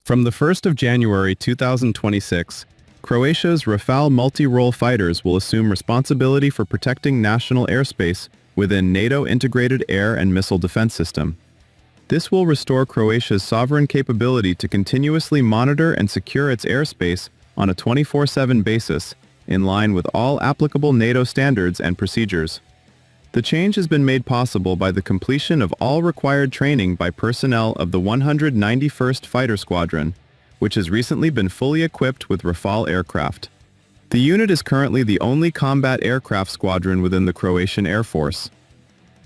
From the 1st of January 2026, Croatia's Rafale multi-role fighters will assume responsibility for protecting national airspace within NATO integrated air and missile defense system. This will restore Croatia's sovereign capability to continuously monitor and secure its airspace on a 24/7 basis, in line with all applicable NATO standards and procedures. The change has been made possible by the completion of all required training by personnel of the 191st Fighter Squadron, which has recently been fully equipped with Rafale aircraft. The unit is currently the only combat aircraft squadron within the Croatian Air Force.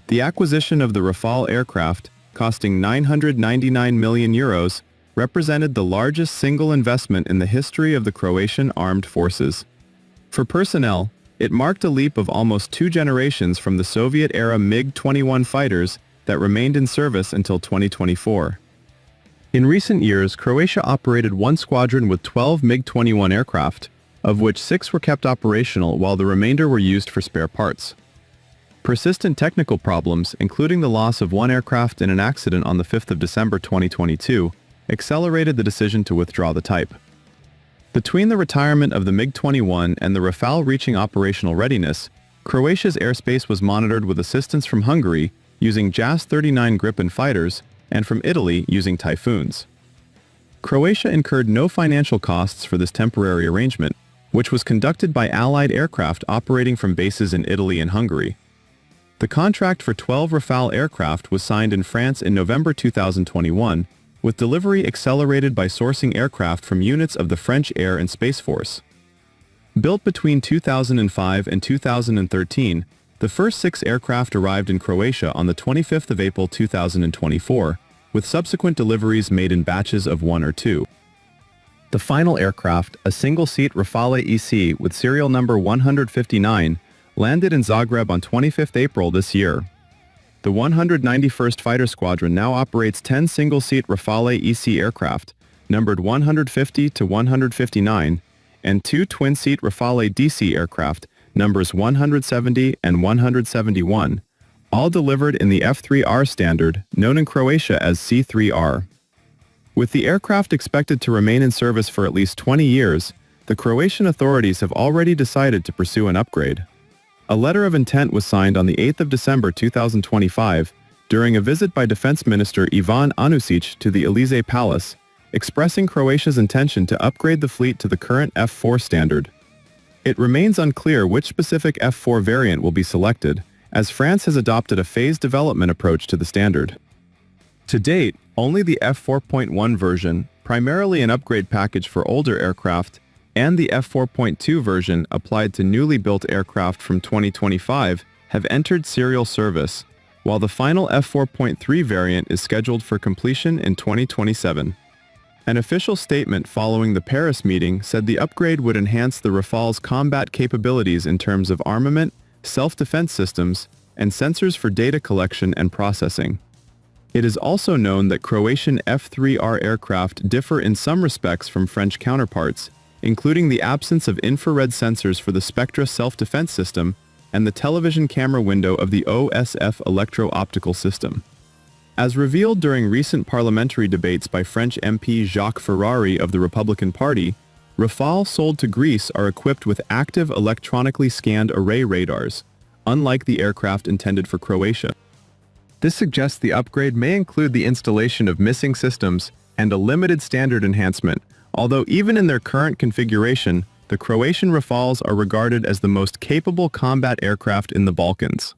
The acquisition of the Rafale aircraft, costing €999 million, represented the largest single investment in the history of the Croatian Armed Forces. For personnel, it marked a leap of almost 2 generations from the Soviet-era MiG-21 fighters that remained in service until 2024. In recent years, Croatia operated one squadron with 12 MiG-21 aircraft, of which 6 were kept operational while the remainder were used for spare parts. Persistent technical problems, including the loss of one aircraft in an accident on the 5th of December 2022, accelerated the decision to withdraw the type. Between the retirement of the MiG-21 and the Rafale reaching operational readiness, Croatia's airspace was monitored with assistance from Hungary using JAS-39 Gripen fighters and from Italy using Typhoons. Croatia incurred no financial costs for this temporary arrangement, which was conducted by Allied aircraft operating from bases in Italy and Hungary. The contract for 12 Rafale aircraft was signed in France in November 2021, with delivery accelerated by sourcing aircraft from units of the French Air and Space Force. Built between 2005 and 2013, the first 6 aircraft arrived in Croatia on the 25th of April 2024, with subsequent deliveries made in batches of 1 or 2. The final aircraft, a single-seat Rafale EC with serial number 159, landed in Zagreb on 25th April this year. The 191st Fighter Squadron now operates 10 single-seat Rafale EC aircraft, numbered 150 to 159, and 2 twin-seat Rafale DC aircraft, numbers 170 and 171, all delivered in the F3R standard, known in Croatia as C3R. With the aircraft expected to remain in service for at least 20 years, the Croatian authorities have already decided to pursue an upgrade. A letter of intent was signed on the 8th of December 2025 during a visit by Defense Minister Ivan Anušić to the Elysee Palace, expressing Croatia's intention to upgrade the fleet to the current F4 standard. It remains unclear which specific F4 variant will be selected, as France has adopted a phased development approach to the standard. To date, only the F4.1 version, primarily an upgrade package for older aircraft, and the F4.2 version applied to newly built aircraft from 2025 have entered serial service, while the final F4.3 variant is scheduled for completion in 2027. An official statement following the Paris meeting said the upgrade would enhance the Rafale's combat capabilities in terms of armament, self-defense systems, and sensors for data collection and processing. It is also known that Croatian F3R aircraft differ in some respects from French counterparts, including the absence of infrared sensors for the Spectra self-defense system and the television camera window of the OSF electro-optical system. As revealed during recent parliamentary debates by French MP Jacques Ferrari of the Republican Party, Rafale sold to Greece are equipped with active electronically scanned array radars, unlike the aircraft intended for Croatia. This suggests the upgrade may include the installation of missing systems and a limited standard enhancement, although even in their current configuration, the Croatian Rafales are regarded as the most capable combat aircraft in the Balkans.